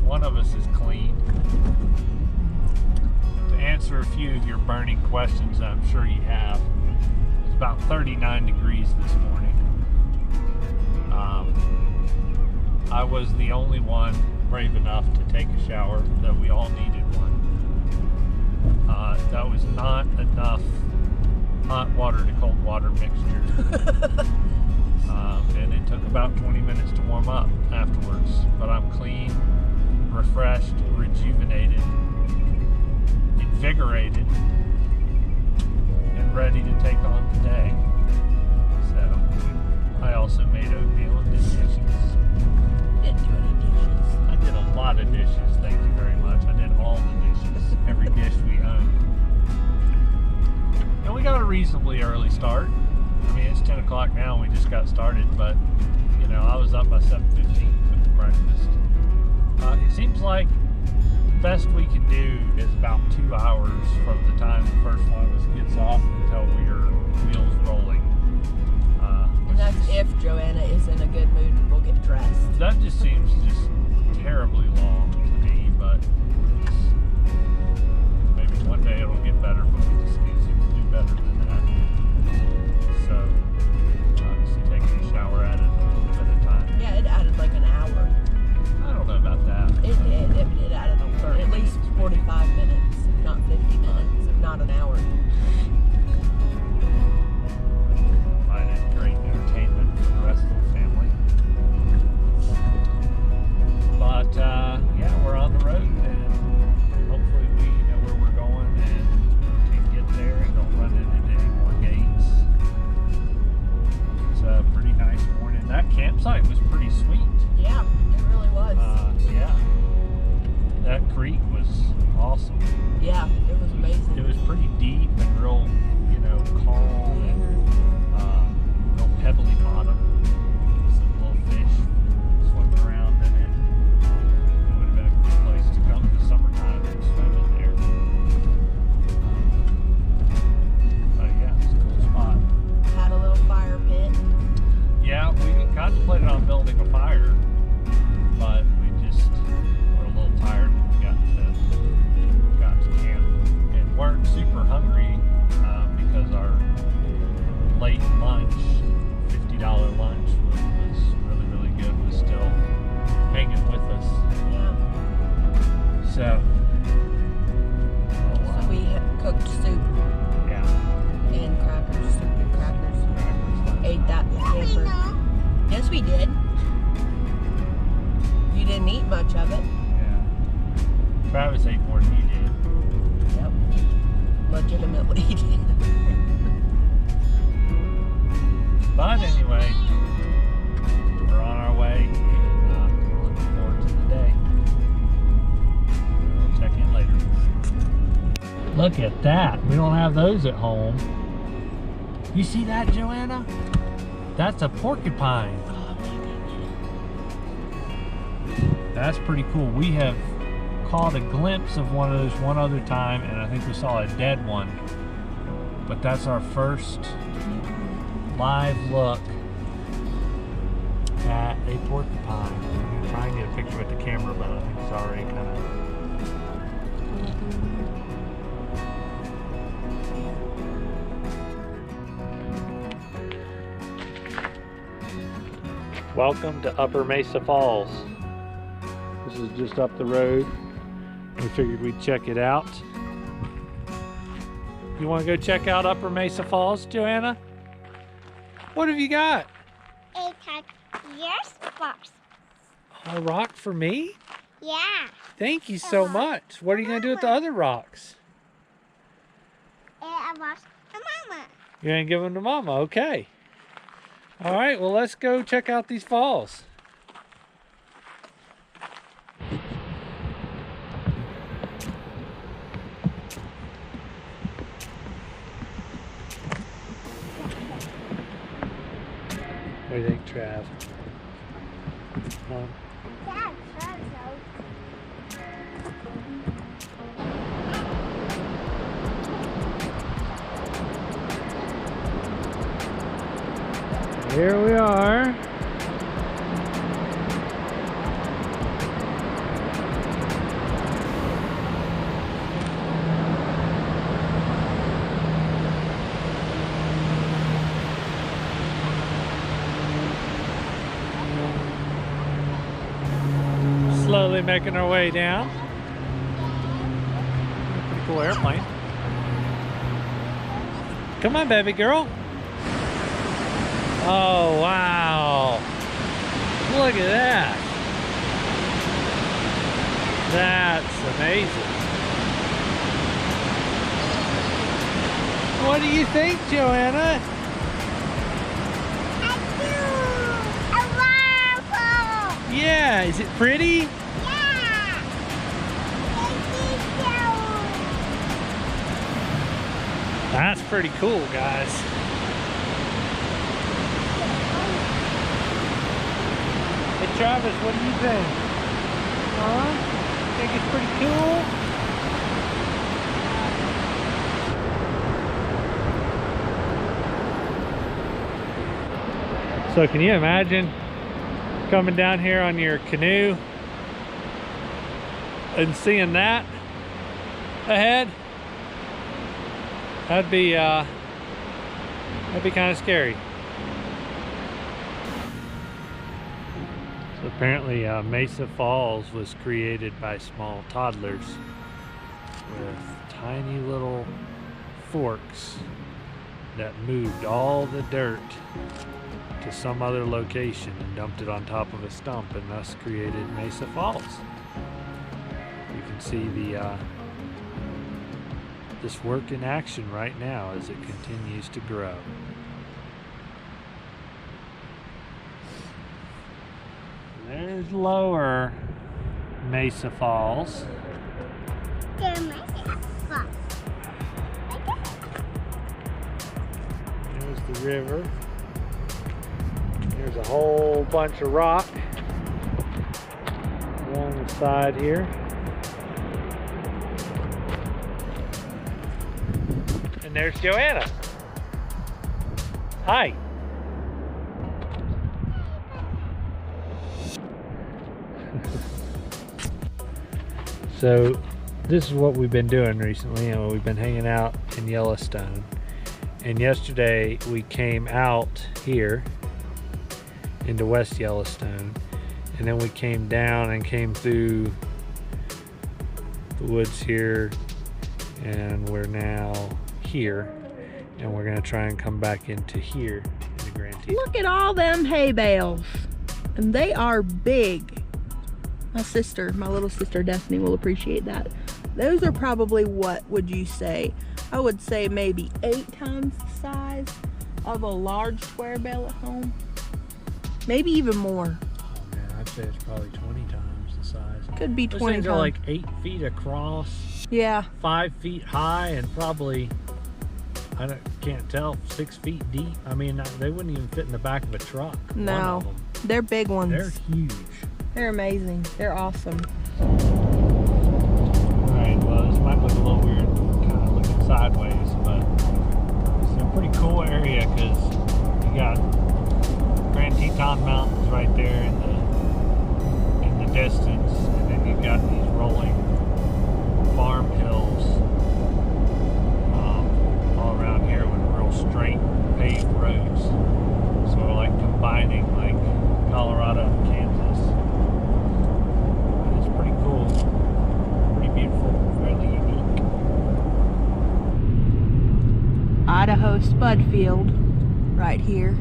one of us is clean. To answer a few of your burning questions that I'm sure you have, it's about 39 degrees this morning. I was the only one brave enough to take a shower, that we all needed one. That was not enough hot water to cold water mixture. And it took about 20 minutes to warm up afterwards. But I'm clean, refreshed, rejuvenated, invigorated, and ready to take on the day. So, I also made oatmeal and did dishes. Didn't do any dishes. I did a lot of dishes, thank you very much. I did all the dishes, every dish we own. And we got a reasonably early start. I mean, it's 10 o'clock now and we just got started, but, you know, I was up by 7:15 for the breakfast. It seems like the best we can do is about 2 hours from the time the first one of us gets off until we're wheels rolling. And that's if Joanna is in a good mood and we'll get dressed. That just seems just terribly long to me, but maybe one day it'll get better, but we just need to do better than that. So, obviously taking a shower added a little bit of time. Yeah, it added like an hour. I don't know about that. It did. It added at least 45 minutes, if not 50 minutes, if not an hour. Find it great entertainment for the rest of the family. But yeah, we're on the road, and hopefully we know where we're going and can get there and don't run into any more gates. It's a pretty nice morning. That campsite was pretty sweet. Yeah, it really was. Yeah, that creek was awesome. Yeah, it was amazing. It was pretty deep and real, you know, calm and real pebbly bottom. Some little fish swimming around in it. It would have been a good place to come in the summertime and swim in there. But yeah, it's a cool spot. Had a little fire pit. Yeah, we contemplated on building a fire, but we just were a little tired when we got to camp and weren't super hungry because our late lunch, $50 lunch, was really, really good, was still hanging with us. Yeah. So, So we cooked soup yeah. and crackers, soup and crackers. Crackers, Ate that in the camper. Yes, we did. You didn't eat much of it. Yeah. Travis ate more than he did. Yep. Legitimately did. But anyway, we're on our way, and we're looking forward to the day. We'll check in later. Look at that. We don't have those at home. You see that, Joanna? That's a porcupine. That's pretty cool. We have caught a glimpse of one of those one other time, and I think we saw a dead one. But that's our first live look at a porcupine. I'm going to try and get a picture with the camera, but I think it's already kind of... Welcome to Upper Mesa Falls. This is just up the road. We figured we'd check it out. You want to go check out Upper Mesa Falls, Joanna? What have you got? A cactus box. A rock for me? Yeah. Thank you so much. What are you going to do with the other rocks? And a box to Mama. You're going to give them to Mama. Okay. All right, well, let's go check out these falls. What do you think, Trav? Mom? Dad, Travis. Here we are. slowly making our way down. Pretty cool airplane. Come on, baby girl. Oh, wow. Look at that. That's amazing. What do you think, Joanna? I do. A waterfall. Yeah, is it pretty? Yeah. Thank you, Joe. That's pretty cool, guys. Hey, Travis, what do you think? Huh? Think it's pretty cool? So can you imagine coming down here on your canoe and seeing that ahead? That'd be kind of scary. So apparently Mesa Falls was created by small toddlers with tiny little forks that moved all the dirt to some other location and dumped it on top of a stump, and thus created Mesa Falls. You can see the this work in action right now as it continues to grow. There's lower Mesa Falls. There's Mesa Falls. There's the river. There's a whole bunch of rock along the side here. And there's Joanna. Hi. So this is what we've been doing recently, and we've been hanging out in Yellowstone. And yesterday we came out here into West Yellowstone, and then we came down and came through the woods here, and we're now here, and we're gonna try and come back into here into Grand Teton. Look at all them hay bales, and they are big. My little sister Destiny will appreciate that. Those are probably, what would you say? I would say maybe 8 times the size of a large square bale at home. Maybe even more. Oh man, I'd say it's probably 20 times the size. Could be Those 20 things times. are like 8 feet across, Yeah. 5 feet high, and probably, can't tell, 6 feet deep. I mean, they wouldn't even fit in the back of a truck. No. One of them. They're big ones. They're huge. They're amazing. They're awesome. Alright, well, this might look a little weird, kind of looking sideways, but it's a pretty cool area because you got Grand Teton Mountains right there in the distance, and then you've got these rolling farm hills all around here with real straight paved roads. So we're like combining like Colorado and Kansas. It's pretty cool, pretty beautiful, fairly unique. Idaho spud field right here.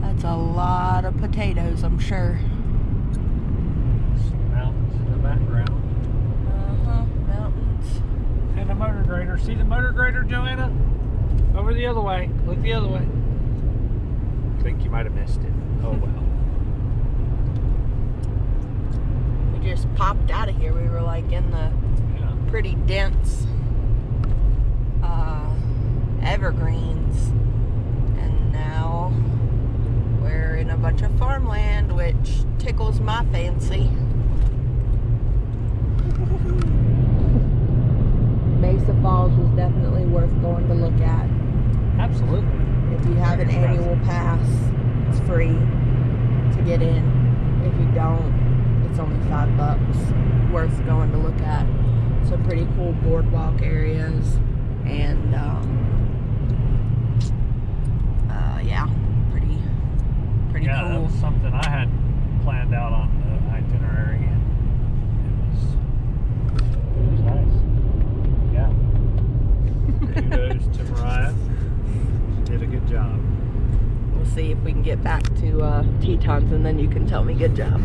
That's a lot of potatoes, I'm sure. Some mountains in the background. Mountains. And a motor grader. See the motor grader, Joanna? Over the other way. Look the other way. I think you might have missed it. Oh well. We just popped out of here. We were like in the pretty dense evergreens, and now we're in a bunch of farmland, which tickles my fancy. Mesa Falls was definitely worth going to look at. Absolutely. If you have an annual pass, it's free to get in. If you don't, it's only $5. Worth going to look at. Some pretty cool boardwalk areas, and yeah, pretty Yeah, cool. that was something I had planned out on see if we can get back to Tetons, and then you can tell me good job.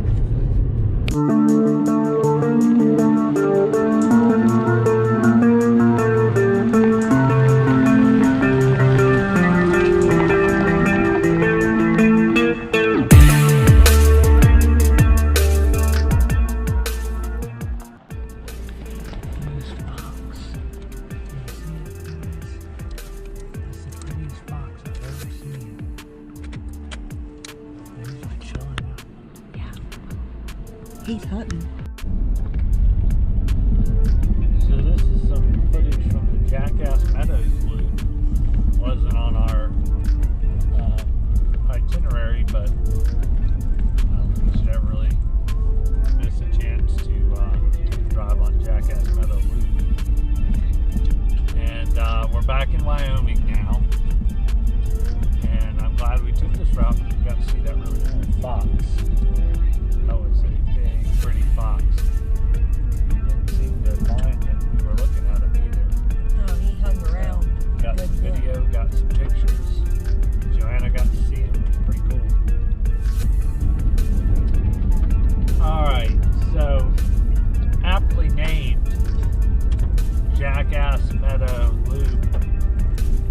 He's hunting. So this is some footage from the Jackass Meadow loop. Wasn't on our itinerary, but I don't think we should ever really miss a chance to drive on Jackass Meadow loop. And we're back in Wyoming now. And I'm glad we took this route because we got to see that really cool fox. That was a big, pretty fox. He didn't seem to mind that we were looking at him either. No, he hung around. Got some video, got some pictures. Joanna got to see him. It was pretty cool. Alright, so aptly named Jackass Meadow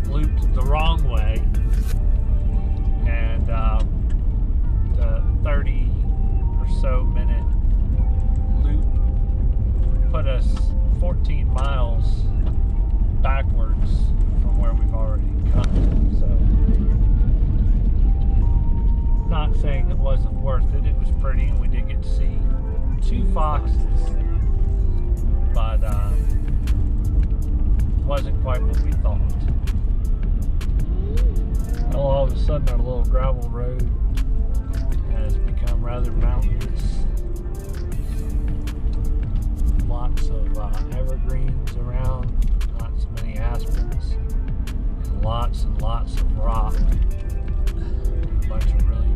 looped the wrong way. And the 30 or so minute loop put us 14 miles backwards from where we've already come. So, not saying it wasn't worth it. It was pretty, and we did get to see 2 foxes, but wasn't quite what we thought. Well, all of a sudden, our little gravel road has become rather mountainous. Lots of evergreens around, not so many aspens, and lots of rock. A bunch of really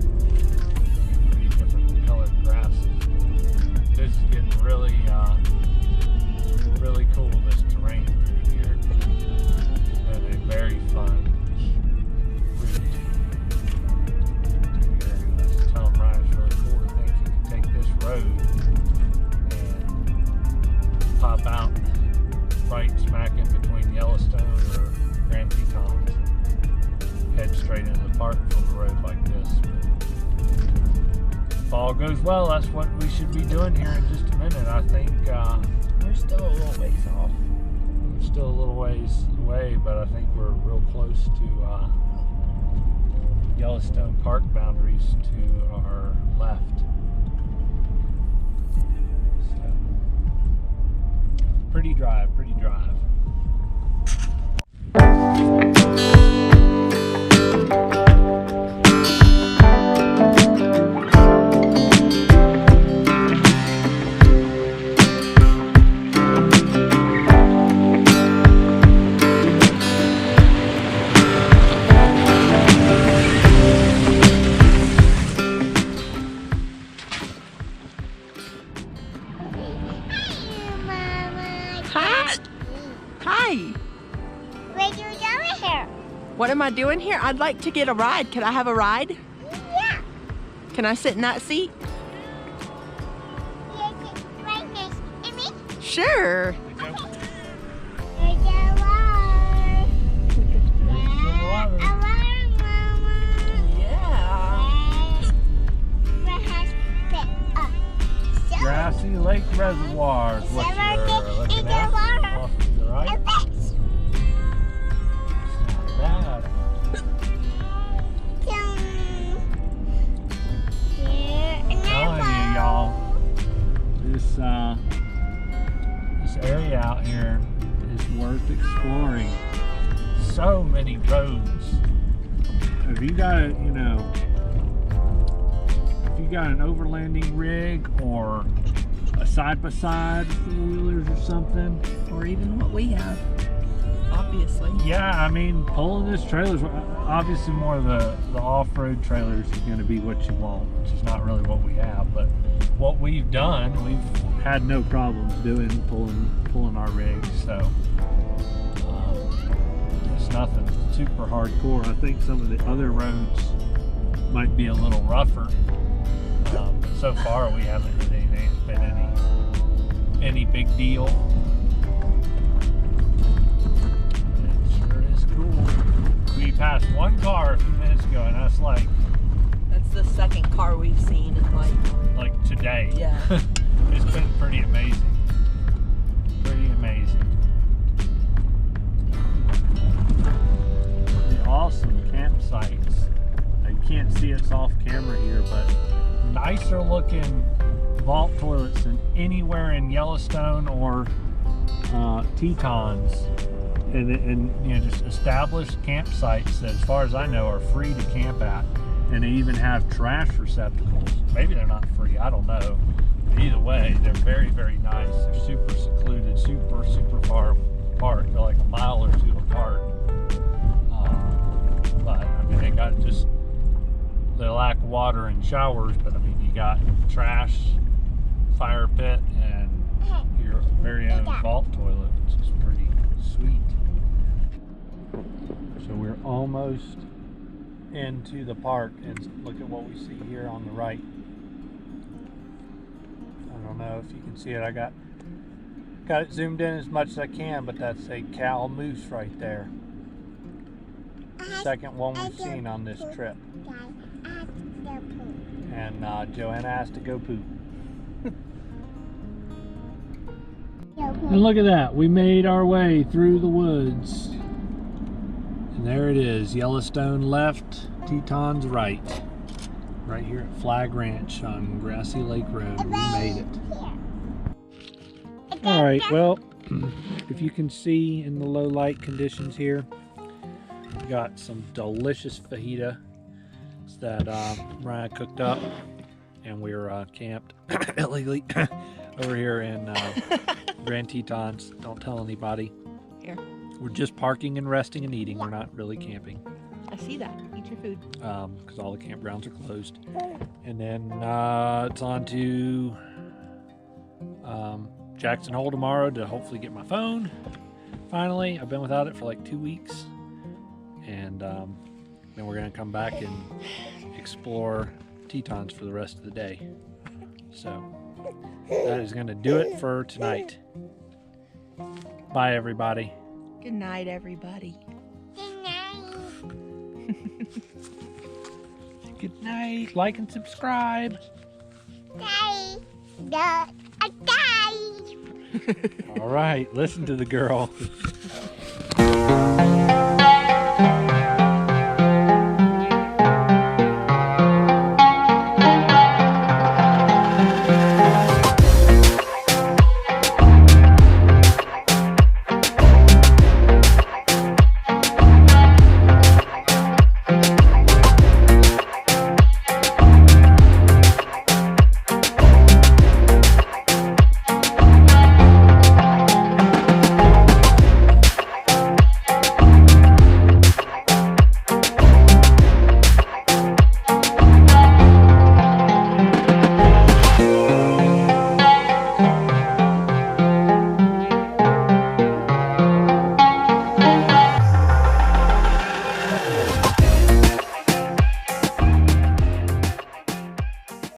pretty different colored grasses. This is getting really cool, this terrain through here. And a very fun route. Tell them Ryan, it's really cool to think you can take this road and pop out right smack in between Yellowstone or Grand Teton, head straight into the park from a road like this. If all goes well, that's what we should be doing here in just a minute. I think We're still a little ways off. we're still a little ways away, but I think we're real close to Yellowstone Park boundaries to our left. So, pretty drive, pretty drive. Hi. What are you doing here? What am I doing here? I'd like to get a ride. Could I have a ride? Yeah. Can I sit in that seat? Yes, right this. And me? Sure. There's a water. Yeah, a water, Mama. Yeah. What has been so Grassy Lake Reservoir is what you're looking at. Off to the right. effects. Not bad. Here and Telling you, y'all, this area out here is worth exploring. So many roads. If you got a, if you got an overlanding rig or a side-by-side four-wheelers or something. Or even what we have, obviously. Yeah, I mean, pulling this trailer's obviously more of the off-road trailers is going to be what you want, which is not really what we have. But what we've done, we've had no problems doing pulling our rigs. So it's nothing super hardcore. I think some of the other roads might be a little rougher. But so far we haven't hit anything that's been any big deal. It sure is cool. We passed one car a few minutes ago, and that's like the second car we've seen in like today. Yeah. It's been pretty amazing. Pretty amazing. The awesome campsites. You can't see us off camera here, but nicer looking vault toilets than anywhere in Yellowstone or Tetons. And you know, just established campsites that, as far as I know, are free to camp at. And they even have trash receptacles. Maybe they're not free, I don't know. But either way, they're very, very nice. They're super secluded, super far apart. They're like a mile or two apart. But I mean, they lack water and showers, but I mean, you got trash, fire pit, and your very own vault toilet, which is pretty sweet. So we're almost into the park, and look at what we see here on the right. I don't know if you can see it. I got it zoomed in as much as I can, but that's a cow moose right there. Second one we've seen on this trip. And Joanna has to go poop. And look at that, we made our way through the woods. And there it is, Yellowstone left, Tetons right. Right here at Flag Ranch on Grassy Lake Road. We made it. Alright, well, if you can see in the low light conditions here, we got some delicious fajita that Ryan cooked up, and we're camped illegally over here in Grand Tetons. Don't tell anybody. Here. We're just parking and resting and eating. We're not really camping. I see that. Eat your food. Because all the campgrounds are closed. And then it's on to Jackson Hole tomorrow to hopefully get my phone. Finally, I've been without it for like 2 weeks. And then we're going to come back and explore Tetons for the rest of the day. So that is going to do it for tonight. Bye, everybody. Good night, everybody. Good night. Good night. Like and subscribe. Daddy. All right, listen to the girl.